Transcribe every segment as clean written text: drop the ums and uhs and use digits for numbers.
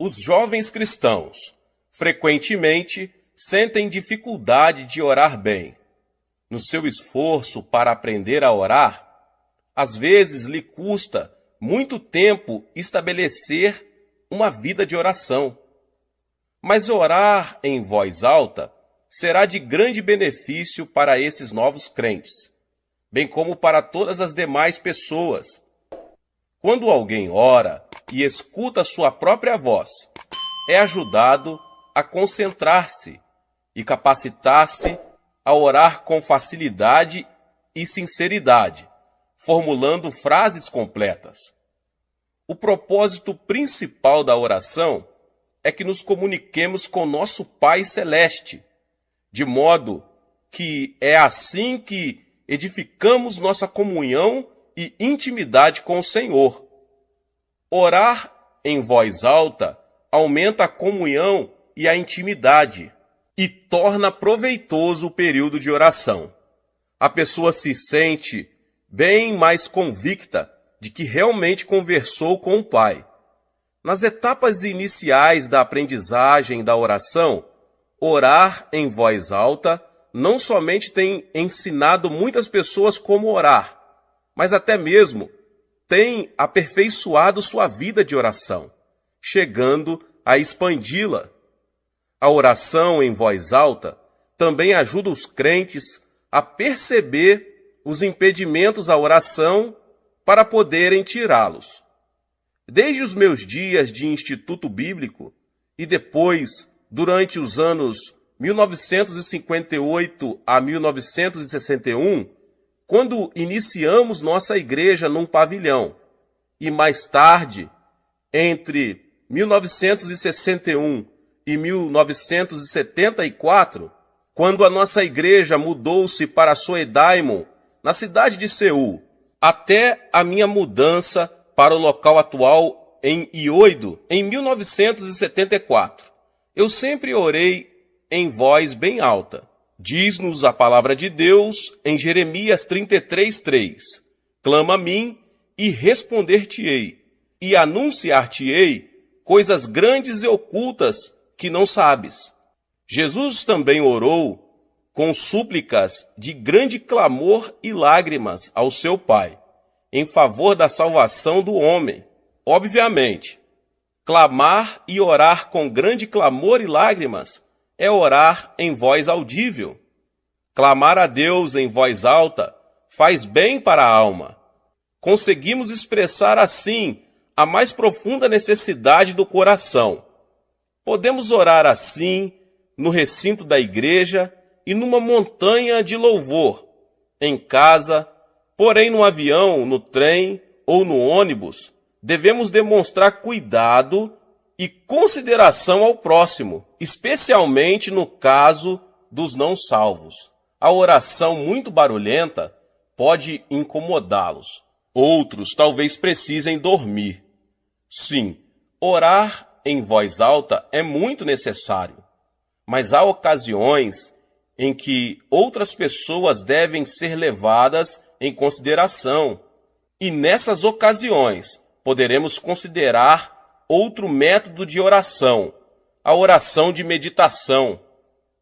Os jovens cristãos frequentemente sentem dificuldade de orar bem. No seu esforço para aprender a orar, às vezes lhe custa muito tempo estabelecer uma vida de oração. Mas orar em voz alta será de grande benefício para esses novos crentes, bem como para todas as demais pessoas. Quando alguém ora e escuta sua própria voz, é ajudado a concentrar-se e capacitar-se a orar com facilidade e sinceridade, formulando frases completas. O propósito principal da oração é que nos comuniquemos com nosso Pai Celeste, de modo que é assim que edificamos nossa comunhão e intimidade com o Senhor. Orar em voz alta aumenta a comunhão e a intimidade e torna proveitoso o período de oração. A pessoa se sente bem mais convicta de que realmente conversou com o Pai. Nas etapas iniciais da aprendizagem da oração, orar em voz alta não somente tem ensinado muitas pessoas como orar, mas até mesmo tem aperfeiçoado sua vida de oração, chegando a expandi-la. A oração em voz alta também ajuda os crentes a perceber os impedimentos à oração para poderem tirá-los. Desde os meus dias de instituto bíblico e depois, durante os anos 1958 a 1961, quando iniciamos nossa igreja num pavilhão, e mais tarde, entre 1961 e 1974, quando a nossa igreja mudou-se para Soedaimon, na cidade de Seul, até a minha mudança para o local atual em Ioido, em 1974. Eu sempre orei em voz bem alta. Diz-nos a palavra de Deus em Jeremias 33:3. Clama a mim e responder-te-ei, e anunciar-te-ei coisas grandes e ocultas que não sabes. Jesus também orou com súplicas de grande clamor e lágrimas ao seu Pai, em favor da salvação do homem. Obviamente, clamar e orar com grande clamor e lágrimas é orar em voz audível. Clamar a Deus em voz alta faz bem para a alma. Conseguimos expressar assim a mais profunda necessidade do coração. Podemos orar assim no recinto da igreja e numa montanha de louvor, em casa, porém no avião, no trem ou no ônibus, devemos demonstrar cuidado e consideração ao próximo, especialmente no caso dos não salvos. A oração muito barulhenta pode incomodá-los. Outros talvez precisem dormir. Sim, orar em voz alta é muito necessário, mas há ocasiões em que outras pessoas devem ser levadas em consideração. E nessas ocasiões, poderemos considerar outro método de oração, a oração de meditação.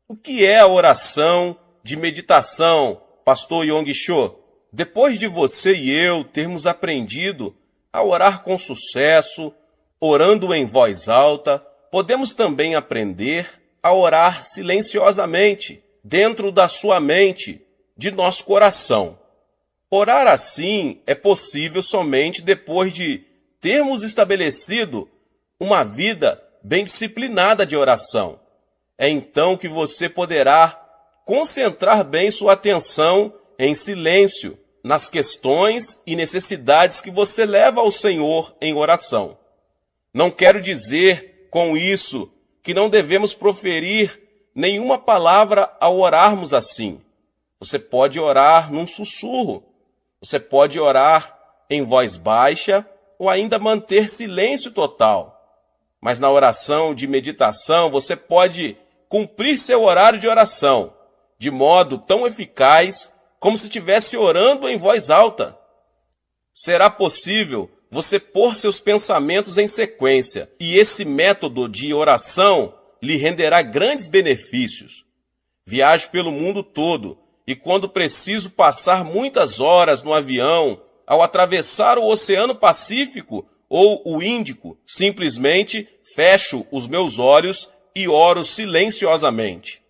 O que é a oração de meditação, pastor Yong Cho? Depois de você e eu termos aprendido a orar com sucesso, orando em voz alta, podemos também aprender a orar silenciosamente, dentro da sua mente, de nosso coração. Orar assim é possível somente depois de termos estabelecido uma vida bem disciplinada de oração. É então que você poderá concentrar bem sua atenção em silêncio nas questões e necessidades que você leva ao Senhor em oração. Não quero dizer com isso que não devemos proferir nenhuma palavra ao orarmos assim. Você pode orar num sussurro, você pode orar em voz baixa ou ainda manter silêncio total. Mas na oração de meditação você pode cumprir seu horário de oração de modo tão eficaz como se estivesse orando em voz alta. Será possível você pôr seus pensamentos em sequência, e esse método de oração lhe renderá grandes benefícios. Viajo pelo mundo todo, e quando preciso passar muitas horas no avião, ao atravessar o Oceano Pacífico ou o Índico, simplesmente fecho os meus olhos e oro silenciosamente.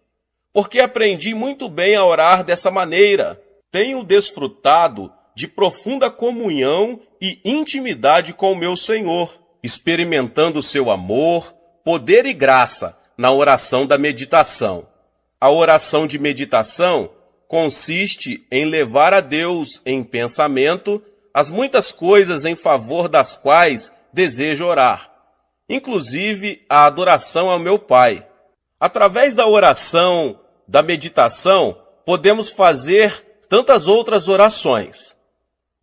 Porque aprendi muito bem a orar dessa maneira. Tenho desfrutado de profunda comunhão e intimidade com o meu Senhor, experimentando seu amor, poder e graça na oração da meditação. A oração de meditação consiste em levar a Deus em pensamento as muitas coisas em favor das quais desejo orar, inclusive a adoração ao meu Pai. Através da oração, da meditação, podemos fazer tantas outras orações.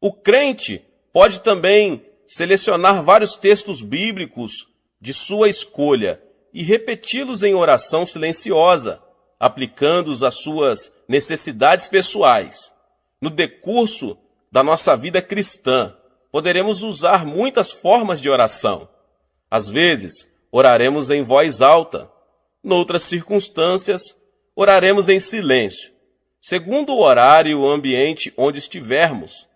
O crente pode também selecionar vários textos bíblicos de sua escolha e repeti-los em oração silenciosa, aplicando-os às suas necessidades pessoais. No decurso da nossa vida cristã, poderemos usar muitas formas de oração. Às vezes, oraremos em voz alta. Noutras circunstâncias, oraremos em silêncio, segundo o horário e o ambiente onde estivermos.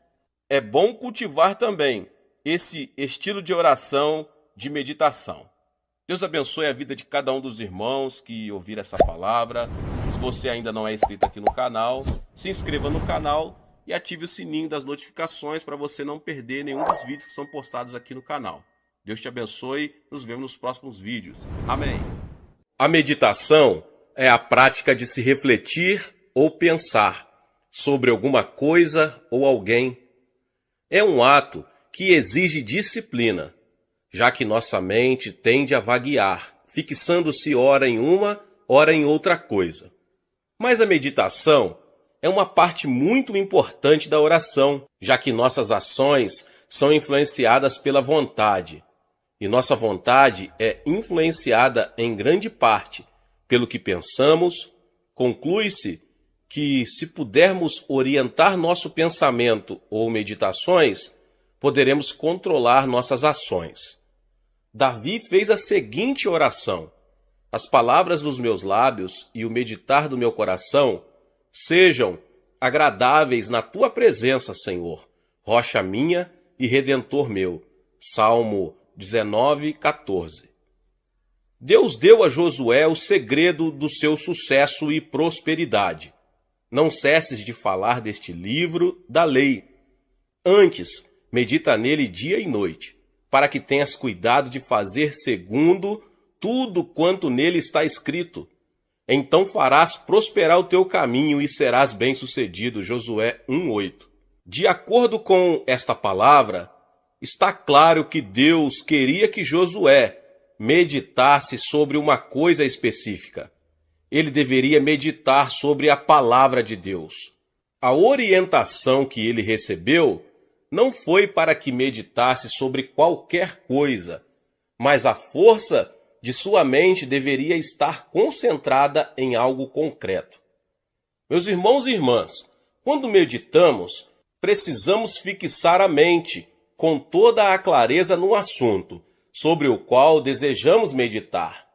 É bom cultivar também esse estilo de oração, de meditação. Deus abençoe a vida de cada um dos irmãos que ouviram essa palavra. Se você ainda não é inscrito aqui no canal, se inscreva no canal e ative o sininho das notificações para você não perder nenhum dos vídeos que são postados aqui no canal. Deus te abençoe, nos vemos nos próximos vídeos. Amém. A meditação é a prática de se refletir ou pensar sobre alguma coisa ou alguém. É um ato que exige disciplina, já que nossa mente tende a vaguear, fixando-se ora em uma, ora em outra coisa. Mas a meditação é uma parte muito importante da oração, já que nossas ações são influenciadas pela vontade, e nossa vontade é influenciada em grande parte pelo que pensamos. Conclui-se que, se pudermos orientar nosso pensamento ou meditações, poderemos controlar nossas ações. Davi fez a seguinte oração: as palavras dos meus lábios e o meditar do meu coração sejam agradáveis na tua presença, Senhor, rocha minha e redentor meu. Salmo 19:14. Deus deu a Josué o segredo do seu sucesso e prosperidade. Não cesses de falar deste livro da lei. Antes, medita nele dia e noite, para que tenhas cuidado de fazer segundo tudo quanto nele está escrito. Então farás prosperar o teu caminho e serás bem-sucedido. Josué 1:8. De acordo com esta palavra, está claro que Deus queria que Josué meditasse sobre uma coisa específica. Ele deveria meditar sobre a palavra de Deus. A orientação que ele recebeu não foi para que meditasse sobre qualquer coisa, mas a força de sua mente deveria estar concentrada em algo concreto. Meus irmãos e irmãs, quando meditamos, precisamos fixar a mente com toda a clareza no assunto sobre o qual desejamos meditar.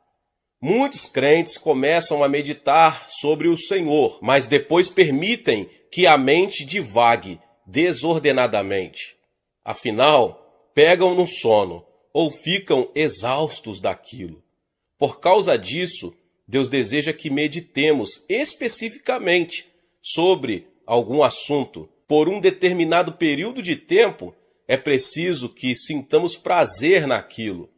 Muitos crentes começam a meditar sobre o Senhor, mas depois permitem que a mente divague desordenadamente. Afinal, pegam no sono ou ficam exaustos daquilo. Por causa disso, Deus deseja que meditemos especificamente sobre algum assunto. Por um determinado período de tempo, é preciso que sintamos prazer naquilo.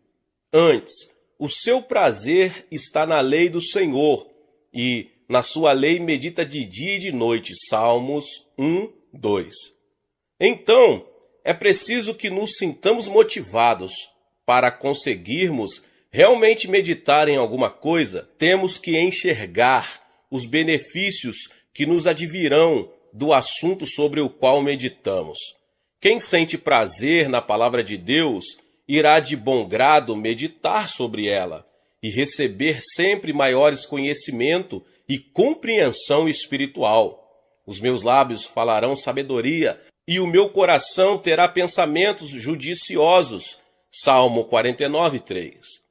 Antes, o seu prazer está na lei do Senhor, e na sua lei medita de dia e de noite. Salmos 1:2. Então, é preciso que nos sintamos motivados. Para conseguirmos realmente meditar em alguma coisa, temos que enxergar os benefícios que nos advirão do assunto sobre o qual meditamos. Quem sente prazer na palavra de Deus irá de bom grado meditar sobre ela e receber sempre maiores conhecimento e compreensão espiritual. Os meus lábios falarão sabedoria e o meu coração terá pensamentos judiciosos. Salmo 49:3.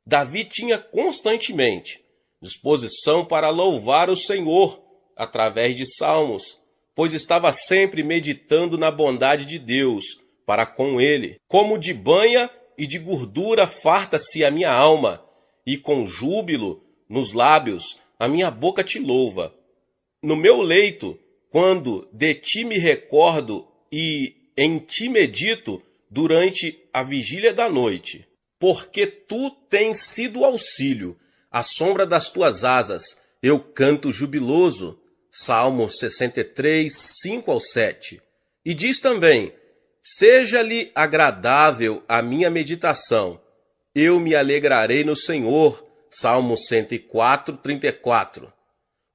Davi tinha constantemente disposição para louvar o Senhor através de salmos, pois estava sempre meditando na bondade de Deus para com ele. Como de banha e de gordura farta-se a minha alma, e com júbilo nos lábios a minha boca te louva. No meu leito, quando de ti me recordo e em ti medito durante a vigília da noite, porque tu tens sido auxílio, à sombra das tuas asas, eu canto jubiloso. Salmo 63, 5-7. E diz também: seja-lhe agradável a minha meditação, eu me alegrarei no Senhor. Salmo 104, 34.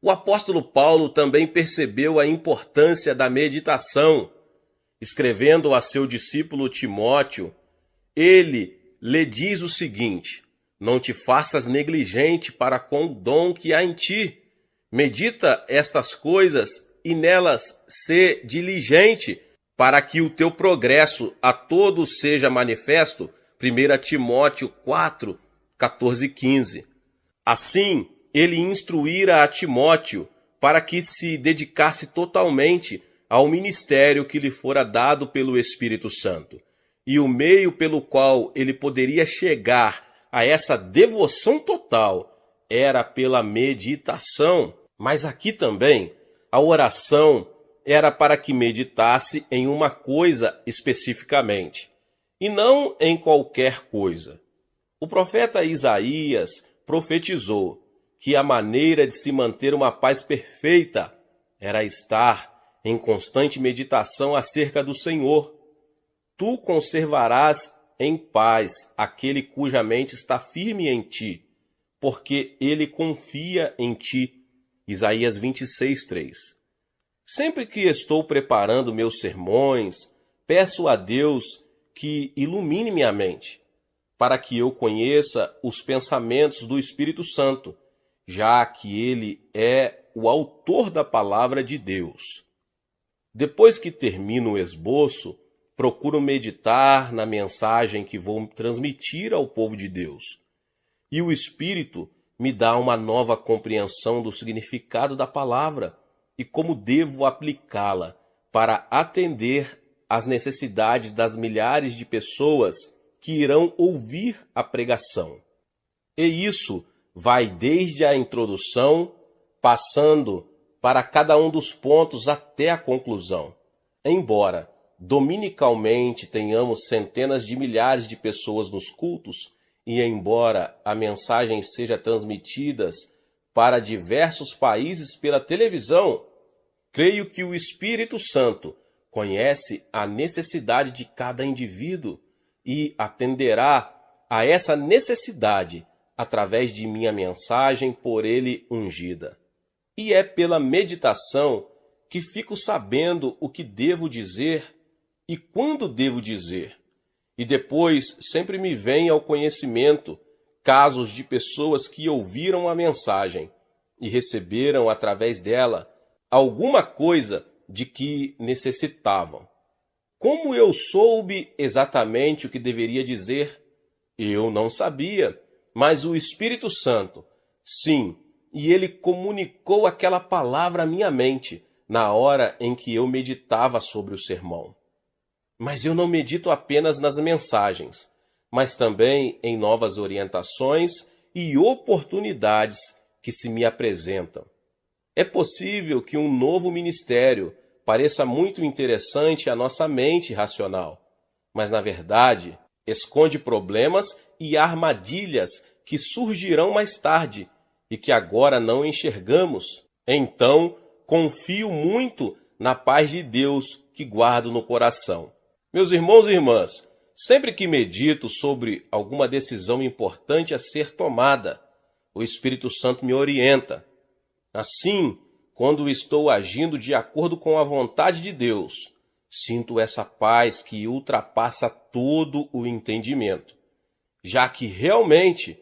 O apóstolo Paulo também percebeu a importância da meditação. Escrevendo a seu discípulo Timóteo, ele lhe diz o seguinte: não te faças negligente para com o dom que há em ti. Medita estas coisas e nelas sê diligente, para que o teu progresso a todos seja manifesto. 1 Timóteo 4, 14 e 15. Assim, ele instruíra a Timóteo para que se dedicasse totalmente ao ministério que lhe fora dado pelo Espírito Santo. E o meio pelo qual ele poderia chegar a essa devoção total era pela meditação. Mas aqui também, a oração era para que meditasse em uma coisa especificamente, e não em qualquer coisa. O profeta Isaías profetizou que a maneira de se manter uma paz perfeita era estar em constante meditação acerca do Senhor. Tu conservarás em paz aquele cuja mente está firme em ti, porque ele confia em ti. Isaías 26, 3. Sempre que estou preparando meus sermões, peço a Deus que ilumine minha mente, para que eu conheça os pensamentos do Espírito Santo, já que ele é o autor da palavra de Deus. Depois que termino o esboço, procuro meditar na mensagem que vou transmitir ao povo de Deus. E o Espírito me dá uma nova compreensão do significado da palavra e como devo aplicá-la para atender às necessidades das milhares de pessoas que irão ouvir a pregação. E isso vai desde a introdução, passando para cada um dos pontos até a conclusão. Embora dominicalmente tenhamos centenas de milhares de pessoas nos cultos, e embora a mensagem seja transmitida para diversos países pela televisão, creio que o Espírito Santo conhece a necessidade de cada indivíduo e atenderá a essa necessidade através de minha mensagem por ele ungida. E é pela meditação que fico sabendo o que devo dizer e quando devo dizer. E depois sempre me vem ao conhecimento casos de pessoas que ouviram a mensagem e receberam através dela alguma coisa de que necessitavam. Como eu soube exatamente o que deveria dizer? Eu não sabia, mas o Espírito Santo, sim, e ele comunicou aquela palavra à minha mente na hora em que eu meditava sobre o sermão. Mas eu não medito apenas nas mensagens, mas também em novas orientações e oportunidades que se me apresentam. É possível que um novo ministério pareça muito interessante à nossa mente racional, mas na verdade esconde problemas e armadilhas que surgirão mais tarde e que agora não enxergamos. Então, confio muito na paz de Deus que guardo no coração. Meus irmãos e irmãs, sempre que medito sobre alguma decisão importante a ser tomada, o Espírito Santo me orienta. Assim, quando estou agindo de acordo com a vontade de Deus, sinto essa paz que ultrapassa todo o entendimento, já que realmente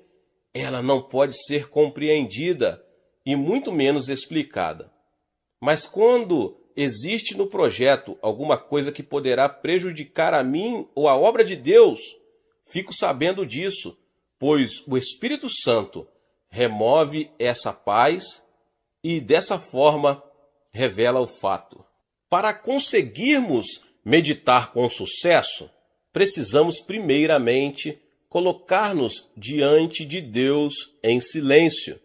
ela não pode ser compreendida e muito menos explicada. Mas quando existe no projeto alguma coisa que poderá prejudicar a mim ou a obra de Deus, fico sabendo disso, pois o Espírito Santo remove essa paz e dessa forma revela o fato. Para conseguirmos meditar com sucesso, precisamos primeiramente colocar-nos diante de Deus em silêncio.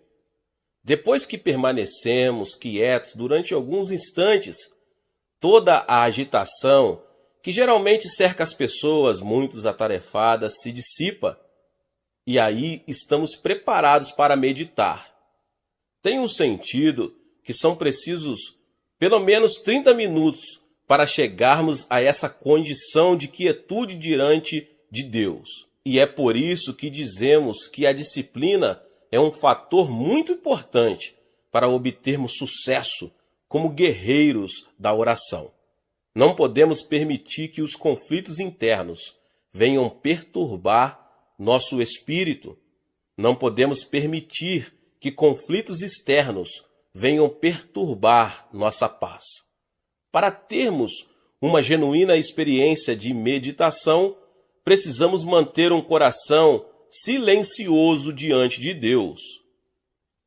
Depois que permanecemos quietos durante alguns instantes, toda a agitação que geralmente cerca as pessoas muito atarefadas se dissipa, e aí estamos preparados para meditar. Tenho sentido que são precisos pelo menos 30 minutos para chegarmos a essa condição de quietude diante de Deus. E é por isso que dizemos que a disciplina é um fator muito importante para obtermos sucesso como guerreiros da oração. Não podemos permitir que os conflitos internos venham perturbar nosso espírito. Não podemos permitir que conflitos externos venham perturbar nossa paz. Para termos uma genuína experiência de meditação, precisamos manter um coração silencioso diante de Deus.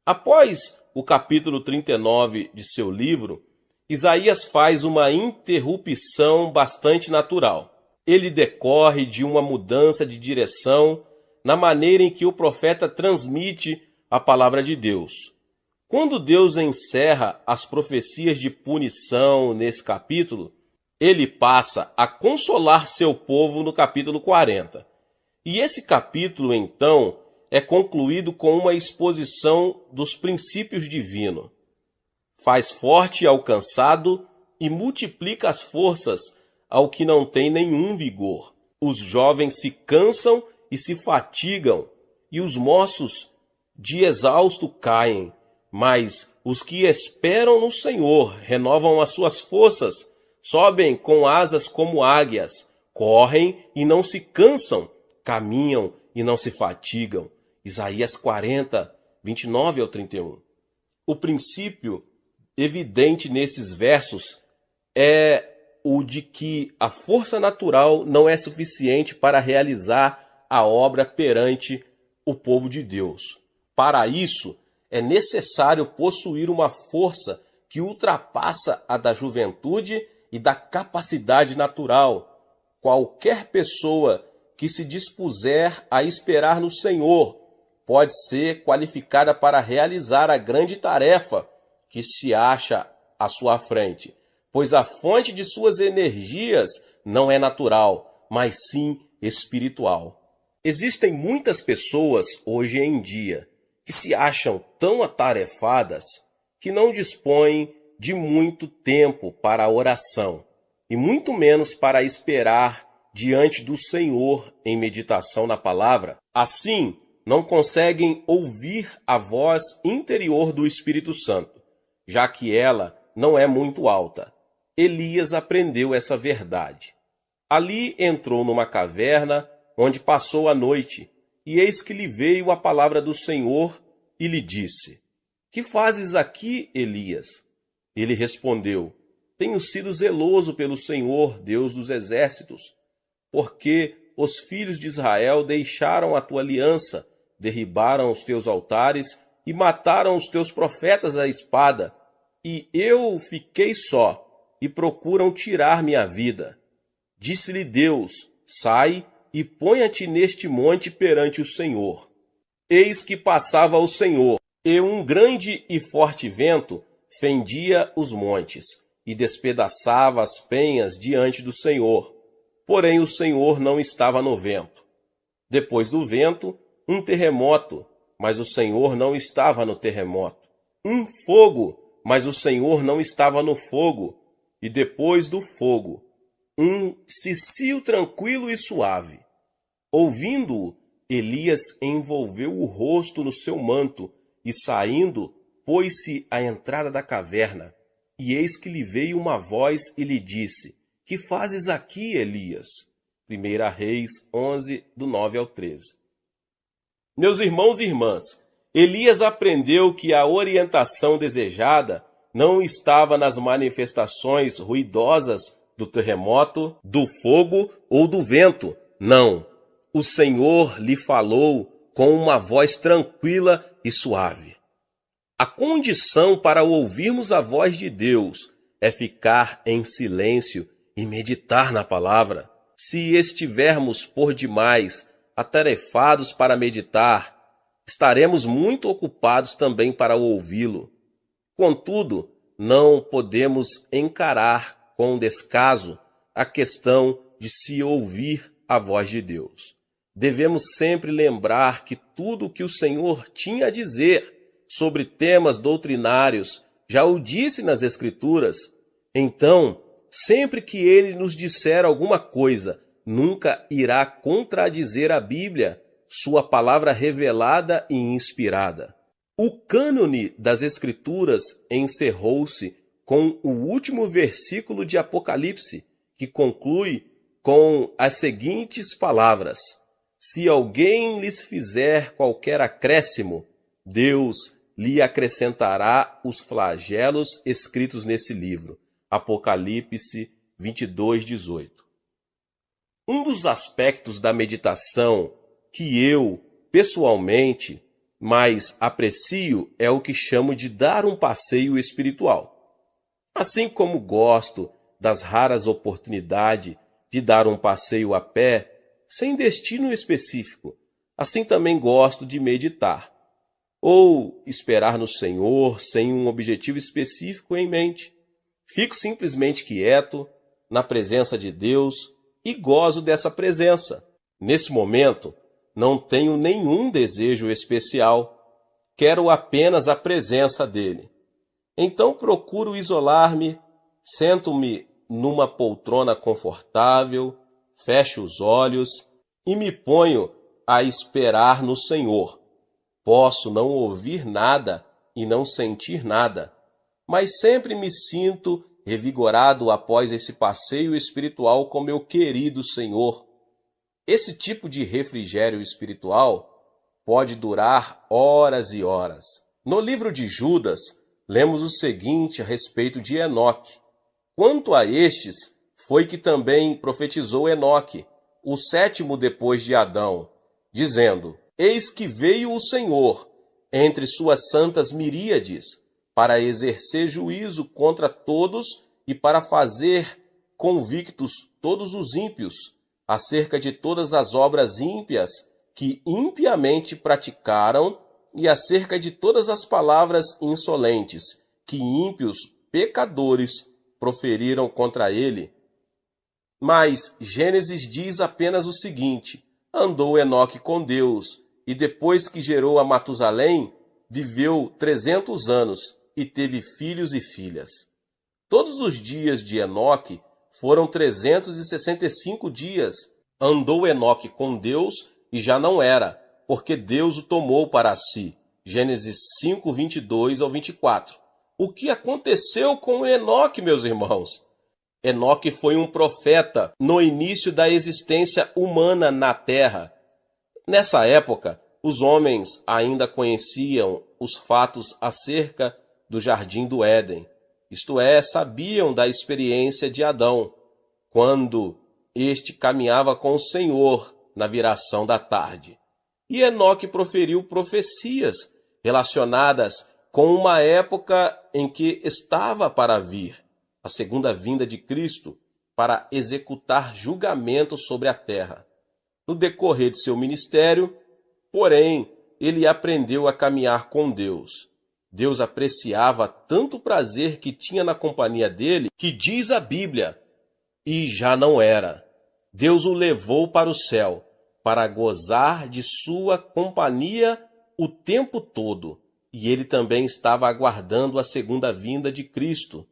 Após o capítulo 39 de seu livro, Isaías faz uma interrupção bastante natural. Ele decorre de uma mudança de direção na maneira em que o profeta transmite a palavra de Deus. Quando Deus encerra as profecias de punição nesse capítulo, ele passa a consolar seu povo no capítulo 40. E esse capítulo, então, é concluído com uma exposição dos princípios divinos. Faz forte ao cansado e multiplica as forças ao que não tem nenhum vigor. Os jovens se cansam e se fatigam, e os moços de exausto caem. Mas os que esperam no Senhor renovam as suas forças, sobem com asas como águias, correm e não se cansam, caminham e não se fatigam. Isaías 40, 29 ao 31. O princípio evidente nesses versos é o de que a força natural não é suficiente para realizar a obra perante o povo de Deus. Para isso, é necessário possuir uma força que ultrapassa a da juventude e da capacidade natural. Qualquer pessoa que se dispuser a esperar no Senhor pode ser qualificada para realizar a grande tarefa que se acha à sua frente, pois a fonte de suas energias não é natural, mas sim espiritual. Existem muitas pessoas hoje em dia que se acham tão atarefadas que não dispõem de muito tempo para a oração e muito menos para esperar diante do Senhor em meditação na palavra. Assim, não conseguem ouvir a voz interior do Espírito Santo, já que ela não é muito alta. Elias aprendeu essa verdade. Ali entrou numa caverna onde passou a noite, e eis que lhe veio a palavra do Senhor e lhe disse: Que fazes aqui, Elias? Ele respondeu: Tenho sido zeloso pelo Senhor, Deus dos exércitos, porque os filhos de Israel deixaram a tua aliança, derribaram os teus altares e mataram os teus profetas à espada, e eu fiquei só, e procuram tirar minha vida. Disse-lhe Deus: Sai e ponha-te neste monte perante o Senhor. Eis que passava o Senhor, e um grande e forte vento fendia os montes, e despedaçava as penhas diante do Senhor. Porém o Senhor não estava no vento. Depois do vento, um terremoto, mas o Senhor não estava no terremoto. Um fogo, mas o Senhor não estava no fogo. E depois do fogo, um cicio tranquilo e suave. Ouvindo-o, Elias envolveu o rosto no seu manto e, saindo, pôs-se à entrada da caverna. E eis que lhe veio uma voz e lhe disse: Que fazes aqui, Elias? 1 Reis 11, do 9 ao 13. Meus irmãos e irmãs, Elias aprendeu que a orientação desejada não estava nas manifestações ruidosas do terremoto, do fogo ou do vento. Não. O Senhor lhe falou com uma voz tranquila e suave. A condição para ouvirmos a voz de Deus é ficar em silêncio e meditar na palavra. Se estivermos por demais atarefados para meditar, estaremos muito ocupados também para ouvi-lo. Contudo, não podemos encarar com descaso a questão de se ouvir a voz de Deus. Devemos sempre lembrar que tudo o que o Senhor tinha a dizer sobre temas doutrinários já o disse nas Escrituras. Então, sempre que ele nos disser alguma coisa, nunca irá contradizer a Bíblia, sua palavra revelada e inspirada. O cânone das Escrituras encerrou-se com o último versículo de Apocalipse, que conclui com as seguintes palavras: se alguém lhes fizer qualquer acréscimo, Deus lhe acrescentará os flagelos escritos nesse livro. Apocalipse 22:18. Um dos aspectos da meditação que eu, pessoalmente, mais aprecio é o que chamo de dar um passeio espiritual. Assim como gosto das raras oportunidades de dar um passeio a pé, sem destino específico, assim também gosto de meditar, ou esperar no Senhor sem um objetivo específico em mente. Fico simplesmente quieto, na presença de Deus, e gozo dessa presença. Nesse momento, não tenho nenhum desejo especial, quero apenas a presença dele. Então procuro isolar-me, sento-me numa poltrona confortável, fecho os olhos e me ponho a esperar no Senhor. Posso não ouvir nada e não sentir nada, mas sempre me sinto revigorado após esse passeio espiritual com meu querido Senhor. Esse tipo de refrigério espiritual pode durar horas e horas. No livro de Judas, lemos o seguinte a respeito de Enoque. Quanto a estes, foi que também profetizou Enoque, o sétimo depois de Adão, dizendo: eis que veio o Senhor entre suas santas miríades, para exercer juízo contra todos e para fazer convictos todos os ímpios, acerca de todas as obras ímpias que impiamente praticaram, e acerca de todas as palavras insolentes que ímpios pecadores proferiram contra ele. Mas Gênesis diz apenas o seguinte: andou Enoque com Deus, e depois que gerou a Matusalém, viveu 300 anos e teve filhos e filhas. Todos os dias de Enoque foram 365 dias. Andou Enoque com Deus e já não era, porque Deus o tomou para si. Gênesis 5, 22 ao 24. O que aconteceu com Enoque, meus irmãos? Enoque foi um profeta no início da existência humana na terra. Nessa época, os homens ainda conheciam os fatos acerca do Jardim do Éden. Isto é, sabiam da experiência de Adão, quando este caminhava com o Senhor na viração da tarde. E Enoque proferiu profecias relacionadas com uma época em que estava para vir, a segunda vinda de Cristo, para executar julgamento sobre a terra. No decorrer de seu ministério, porém, ele aprendeu a caminhar com Deus. Deus apreciava tanto o prazer que tinha na companhia dele, que diz a Bíblia, e já não era. Deus o levou para o céu, para gozar de sua companhia o tempo todo, e ele também estava aguardando a segunda vinda de Cristo,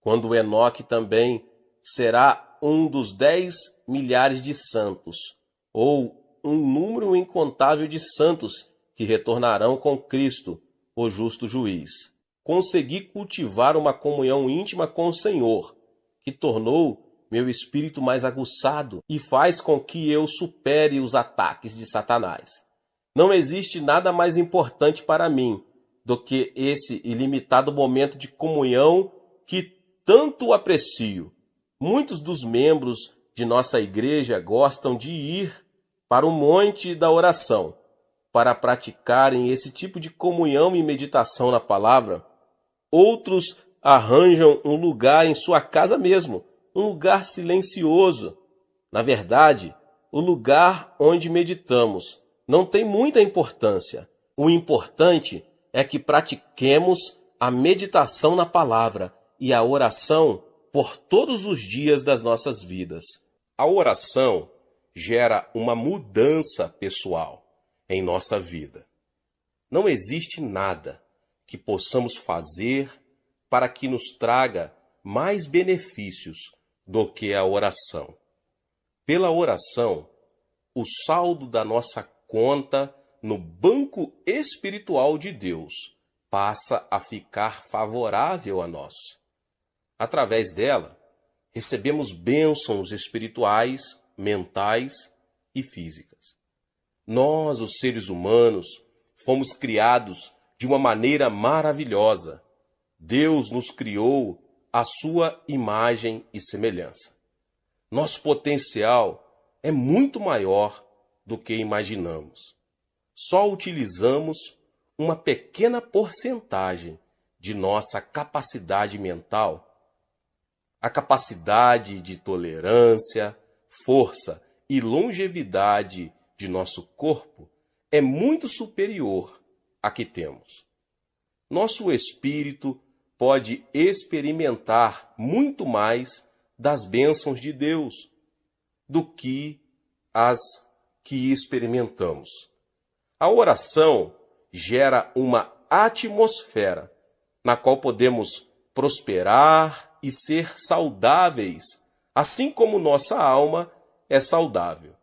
quando Enoque também será um dos 10 milhares de santos, ou um número incontável de santos que retornarão com Cristo, o justo juiz. Consegui cultivar uma comunhão íntima com o Senhor, que tornou meu espírito mais aguçado e faz com que eu supere os ataques de Satanás. Não existe nada mais importante para mim do que esse ilimitado momento de comunhão que tanto aprecio. Muitos dos membros de nossa igreja gostam de ir para o monte da oração para praticarem esse tipo de comunhão e meditação na palavra. Outros arranjam um lugar em sua casa mesmo, um lugar silencioso. Na verdade, o lugar onde meditamos não tem muita importância. O importante é que pratiquemos a meditação na palavra e a oração por todos os dias das nossas vidas. A oração gera uma mudança pessoal em nossa vida. Não existe nada que possamos fazer para que nos traga mais benefícios do que a oração. Pela oração, o saldo da nossa conta no banco espiritual de Deus passa a ficar favorável a nós. Através dela, recebemos bênçãos espirituais, mentais e físicas. Nós, os seres humanos, fomos criados de uma maneira maravilhosa. Deus nos criou à sua imagem e semelhança. Nosso potencial é muito maior do que imaginamos. Só utilizamos uma pequena porcentagem de nossa capacidade mental. A capacidade de tolerância, força e longevidade de nosso corpo é muito superior à que temos. Nosso espírito pode experimentar muito mais das bênçãos de Deus do que as que experimentamos. A oração gera uma atmosfera na qual podemos prosperar e ser saudáveis, assim como nossa alma é saudável.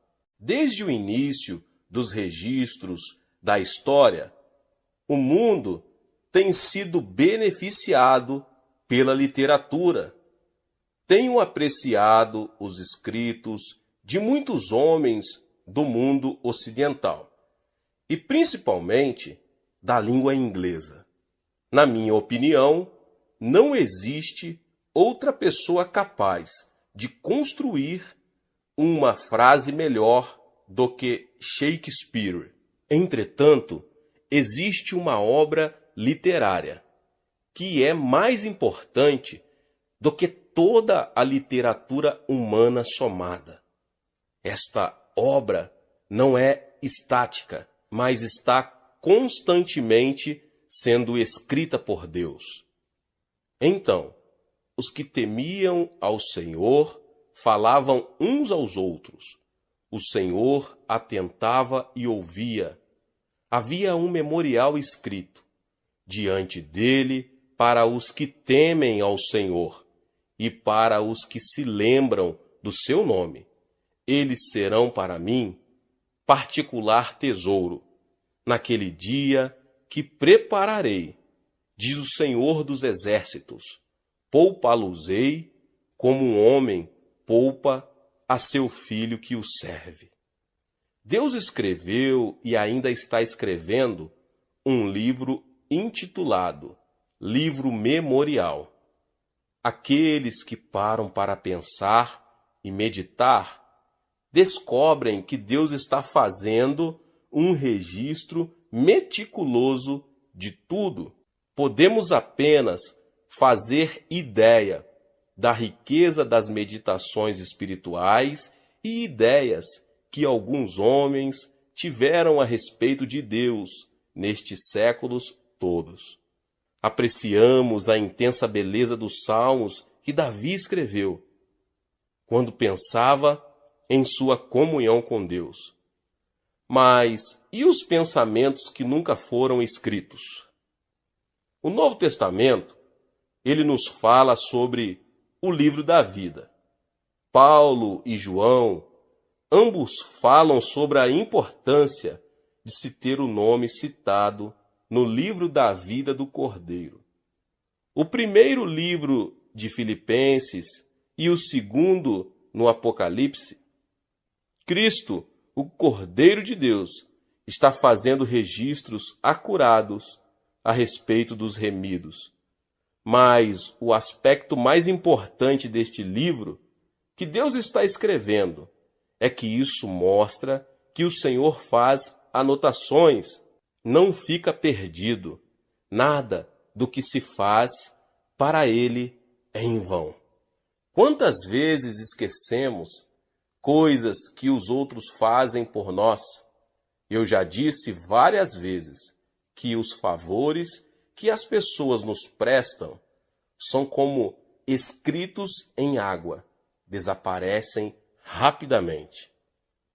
Desde o início dos registros da história, o mundo tem sido beneficiado pela literatura. Tenho apreciado os escritos de muitos homens do mundo ocidental, e principalmente da língua inglesa. Na minha opinião, não existe outra pessoa capaz de construir uma frase melhor do que Shakespeare. Entretanto, existe uma obra literária que é mais importante do que toda a literatura humana somada. Esta obra não é estática, mas está constantemente sendo escrita por Deus. Então, os que temiam ao Senhor falavam uns aos outros. O Senhor atentava e ouvia. Havia um memorial escrito diante dele para os que temem ao Senhor e para os que se lembram do seu nome. Eles serão para mim particular tesouro, naquele dia que prepararei, diz o Senhor dos Exércitos. Poupa-los-ei como um homem poupa a seu filho que o serve. Deus escreveu e ainda está escrevendo um livro intitulado Livro Memorial. Aqueles que param para pensar e meditar descobrem que Deus está fazendo um registro meticuloso de tudo. Podemos apenas fazer ideia da riqueza das meditações espirituais e ideias que alguns homens tiveram a respeito de Deus nestes séculos todos. Apreciamos a intensa beleza dos salmos que Davi escreveu quando pensava em sua comunhão com Deus. Mas e os pensamentos que nunca foram escritos? O Novo Testamento, ele nos fala sobre o livro da vida. Paulo e João, ambos falam sobre a importância de se ter o nome citado no livro da vida do Cordeiro. O primeiro livro de Filipenses e o segundo no Apocalipse, Cristo, o Cordeiro de Deus, está fazendo registros acurados a respeito dos remidos. Mas o aspecto mais importante deste livro que Deus está escrevendo é que isso mostra que o Senhor faz anotações, não fica perdido. Nada do que se faz para Ele é em vão. Quantas vezes esquecemos coisas que os outros fazem por nós? Eu já disse várias vezes que os favores que as pessoas nos prestam são como escritos em água, desaparecem rapidamente.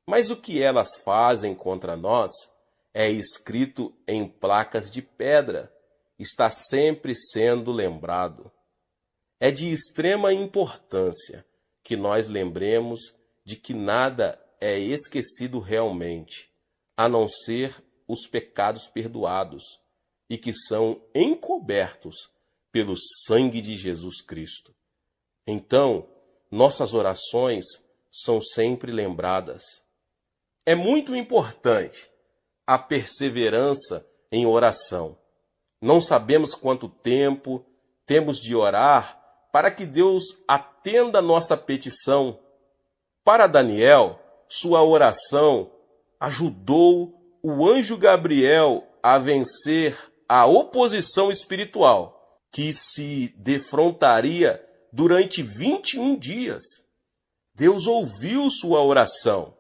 Mas o que elas fazem contra nós é escrito em placas de pedra, está sempre sendo lembrado. É de extrema importância que nós lembremos de que nada é esquecido realmente, a não ser os pecados perdoados e que são encobertos pelo sangue de Jesus Cristo. Então, nossas orações são sempre lembradas. É muito importante a perseverança em oração. Não sabemos quanto tempo temos de orar para que Deus atenda a nossa petição. Para Daniel, sua oração ajudou o anjo Gabriel a vencer a oposição espiritual que se defrontaria durante 21 dias. Deus ouviu sua oração,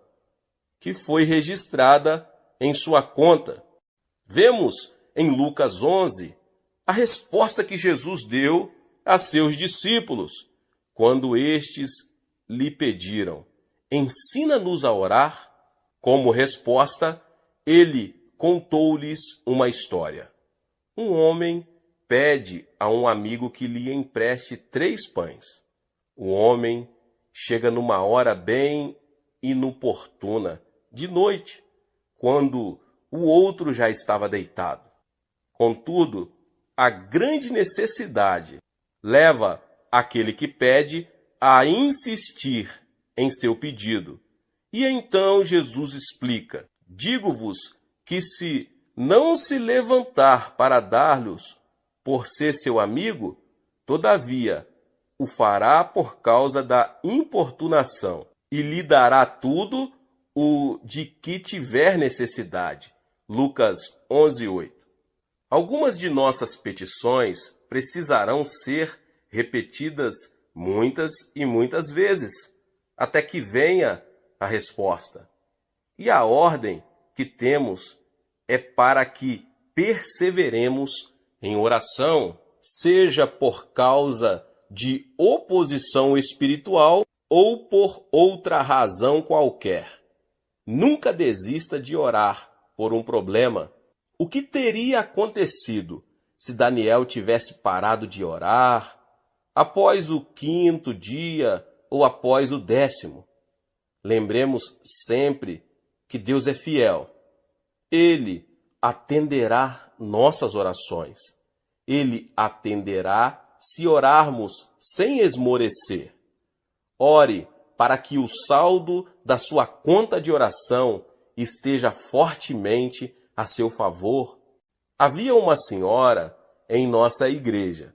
que foi registrada em sua conta. Vemos em Lucas 11 a resposta que Jesus deu a seus discípulos quando estes lhe pediram: ensina-nos a orar. Como resposta, ele contou-lhes uma história. Um homem pede a um amigo que lhe empreste 3 pães. O homem chega numa hora bem inoportuna, de noite, quando o outro já estava deitado. Contudo, a grande necessidade leva aquele que pede a insistir em seu pedido. E então Jesus explica: digo-vos que se não se levantar para dar-lhes por ser seu amigo, todavia o fará por causa da importunação, e lhe dará tudo o de que tiver necessidade. Lucas 11:8. Algumas de nossas petições precisarão ser repetidas muitas e muitas vezes, até que venha a resposta. E a ordem que temos é para que perseveremos em oração, seja por causa de oposição espiritual ou por outra razão qualquer. Nunca desista de orar por um problema. O que teria acontecido se Daniel tivesse parado de orar após o 5º dia ou após o 10º? Lembremos sempre que Deus é fiel. Ele atenderá nossas orações. Ele atenderá se orarmos sem esmorecer. Ore para que o saldo da sua conta de oração esteja fortemente a seu favor. Havia uma senhora em nossa igreja,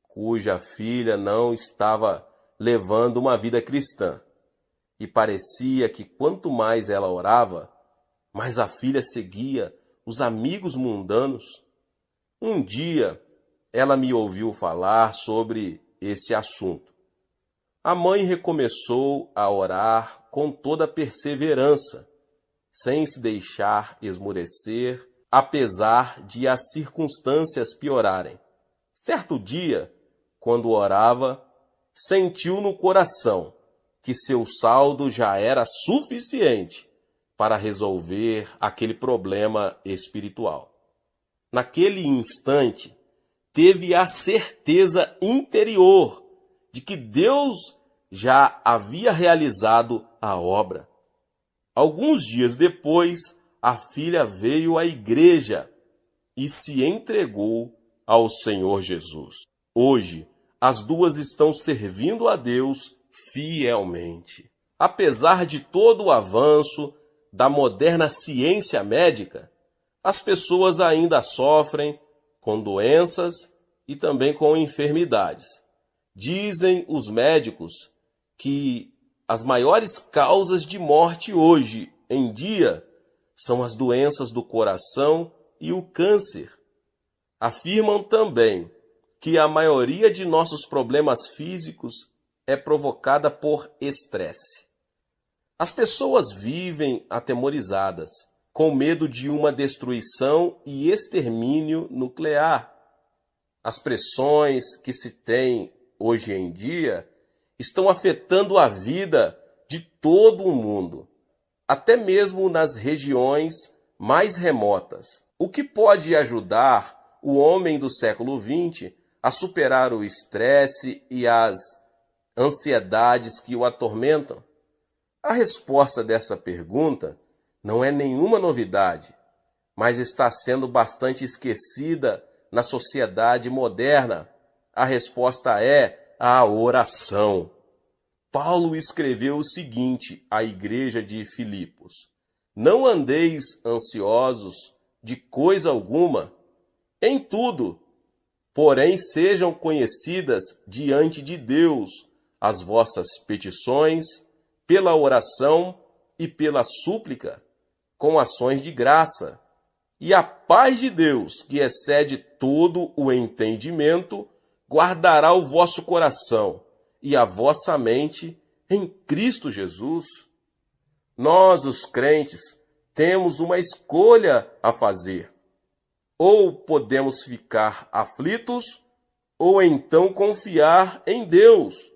cuja filha não estava levando uma vida cristã. E parecia que quanto mais ela orava, mais a filha seguia os amigos mundanos. Um dia, ela me ouviu falar sobre esse assunto. A mãe recomeçou a orar com toda a perseverança, sem se deixar esmorecer, apesar de as circunstâncias piorarem. Certo dia, quando orava, sentiu no coração que seu saldo já era suficiente para resolver aquele problema espiritual. Naquele instante, teve a certeza interior de que Deus já havia realizado a obra. Alguns dias depois, a filha veio à igreja e se entregou ao Senhor Jesus. Hoje, as duas estão servindo a Deus fielmente. Apesar de todo o avanço da moderna ciência médica, as pessoas ainda sofrem com doenças e também com enfermidades. Dizem os médicos que as maiores causas de morte hoje em dia são as doenças do coração e o câncer. Afirmam também que a maioria de nossos problemas físicos é provocada por estresse. As pessoas vivem atemorizadas, com medo de uma destruição e extermínio nuclear. As pressões que se tem hoje em dia estão afetando a vida de todo o mundo, até mesmo nas regiões mais remotas. O que pode ajudar o homem do século XX a superar o estresse e as ansiedades que o atormentam? A resposta dessa pergunta não é nenhuma novidade, mas está sendo bastante esquecida na sociedade moderna. A resposta é a oração. Paulo escreveu o seguinte à igreja de Filipos: não andeis ansiosos de coisa alguma, em tudo, porém sejam conhecidas diante de Deus as vossas petições, pela oração e pela súplica, com ações de graça. E a paz de Deus, que excede todo o entendimento, guardará o vosso coração e a vossa mente em Cristo Jesus. Nós, os crentes, temos uma escolha a fazer. Ou podemos ficar aflitos, ou então confiar em Deus.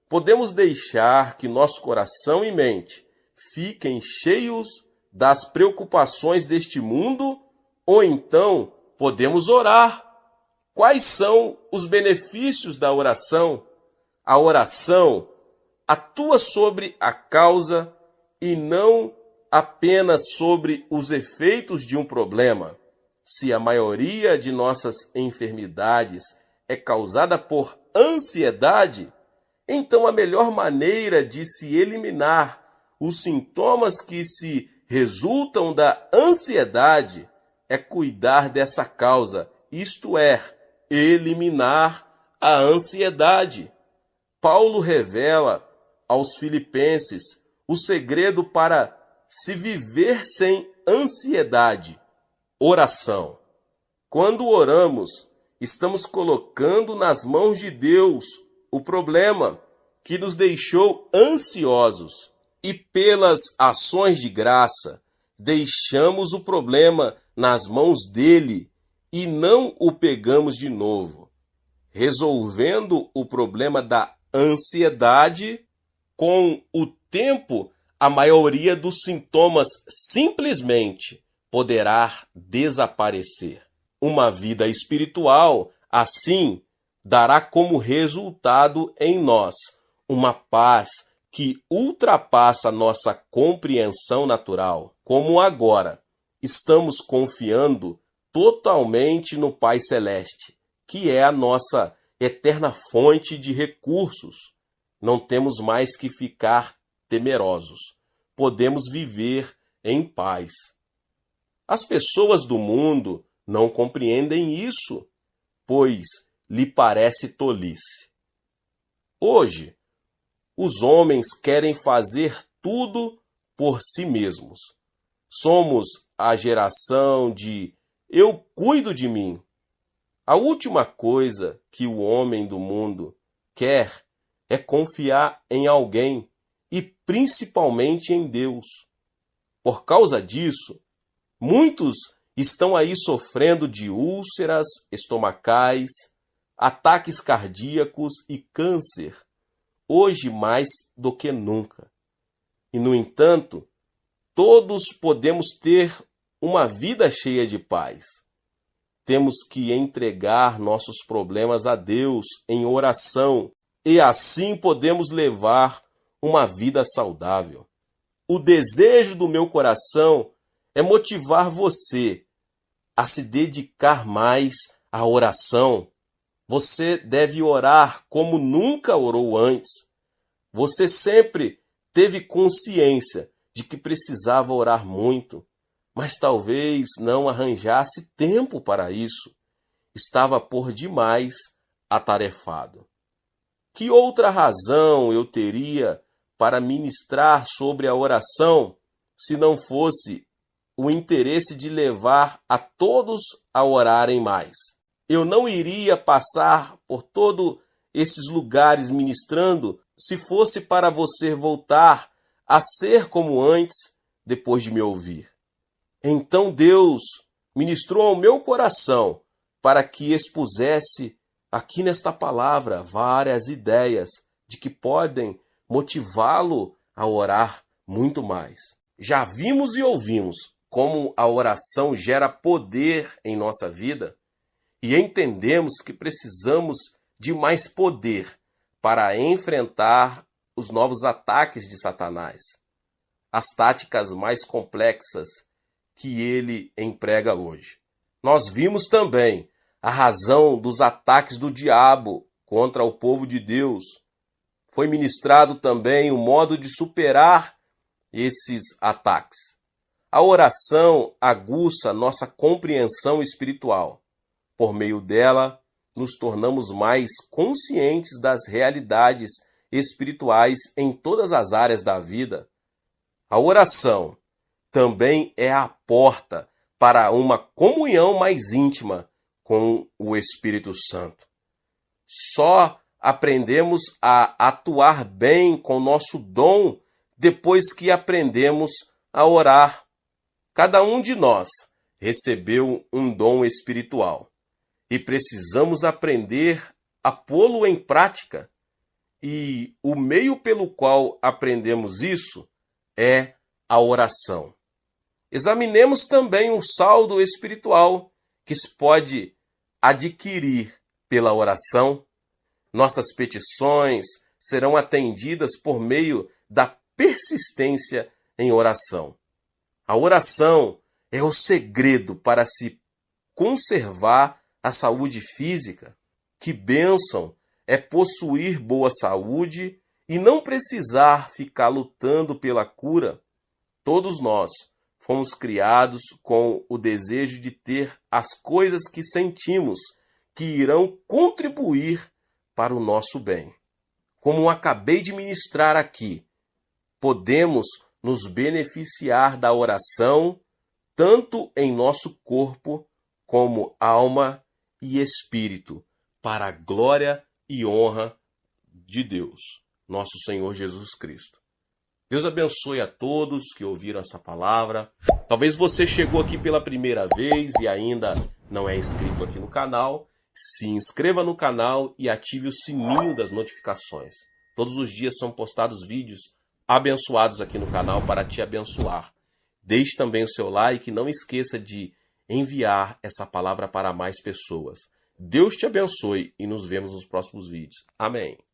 Podemos deixar que nosso coração e mente fiquem cheios das preocupações deste mundo, ou então podemos orar. Quais são os benefícios da oração? A oração atua sobre a causa e não apenas sobre os efeitos de um problema. Se a maioria de nossas enfermidades é causada por ansiedade, então a melhor maneira de se eliminar os sintomas que se resultam da ansiedade é cuidar dessa causa, isto é, eliminar a ansiedade. Paulo revela aos filipenses o segredo para se viver sem ansiedade: oração. Quando oramos, estamos colocando nas mãos de Deus o problema que nos deixou ansiosos, e pelas ações de graça, deixamos o problema nas mãos dele e não o pegamos de novo, resolvendo o problema da ansiedade. Com o tempo, a maioria dos sintomas simplesmente poderá desaparecer. Uma vida espiritual, assim, dará como resultado em nós uma paz que ultrapassa nossa compreensão natural. Como agora estamos confiando totalmente no Pai Celeste, que é a nossa eterna fonte de recursos, não temos mais que ficar temerosos. Podemos viver em paz. As pessoas do mundo não compreendem isso, pois lhe parece tolice. Hoje, os homens querem fazer tudo por si mesmos. Somos a geração de eu cuido de mim. A última coisa que o homem do mundo quer é confiar em alguém e principalmente em Deus. Por causa disso, muitos estão aí sofrendo de úlceras estomacais, ataques cardíacos e câncer, hoje mais do que nunca. E, no entanto, todos podemos ter uma vida cheia de paz. Temos que entregar nossos problemas a Deus em oração e assim podemos levar uma vida saudável. O desejo do meu coração é motivar você a se dedicar mais à oração. Você deve orar como nunca orou antes. Você sempre teve consciência de que precisava orar muito, mas talvez não arranjasse tempo para isso. estava por demais atarefado. Que outra razão eu teria para ministrar sobre a oração se não fosse o interesse de levar a todos a orarem mais? Eu não iria passar por todos esses lugares ministrando se fosse para você voltar a ser como antes depois de me ouvir. Então Deus ministrou ao meu coração para que expusesse aqui nesta palavra várias ideias de que podem motivá-lo a orar muito mais. Já vimos e ouvimos como a oração gera poder em nossa vida e entendemos que precisamos de mais poder para enfrentar os novos ataques de Satanás, as táticas mais complexas que ele emprega hoje. Nós vimos também a razão dos ataques do diabo contra o povo de Deus. Foi ministrado também o modo de superar esses ataques. A oração aguça nossa compreensão espiritual. Por meio dela, nos tornamos mais conscientes das realidades espirituais em todas as áreas da vida. A oração também é a porta para uma comunhão mais íntima com o Espírito Santo. Só aprendemos a atuar bem com nosso dom depois que aprendemos a orar. Cada um de nós recebeu um dom espiritual e precisamos aprender a pô-lo em prática. E o meio pelo qual aprendemos isso é a oração. Examinemos também o saldo espiritual que se pode adquirir pela oração. Nossas petições serão atendidas por meio da persistência em oração. A oração é o segredo para se conservar a saúde física. Que bênção é possuir boa saúde e não precisar ficar lutando pela cura. Todos nós fomos criados com o desejo de ter as coisas que sentimos que irão contribuir para o nosso bem. Como acabei de ministrar aqui, podemos nos beneficiar da oração tanto em nosso corpo como alma e espírito, para a glória e honra de Deus, nosso Senhor Jesus Cristo. Deus abençoe a todos que ouviram essa palavra. Talvez você chegou aqui pela primeira vez e ainda não é inscrito aqui no canal. Se inscreva no canal e ative o sininho das notificações. Todos os dias são postados vídeos abençoados aqui no canal para te abençoar. Deixe também o seu like e não esqueça de enviar essa palavra para mais pessoas. Deus te abençoe e nos vemos nos próximos vídeos. Amém.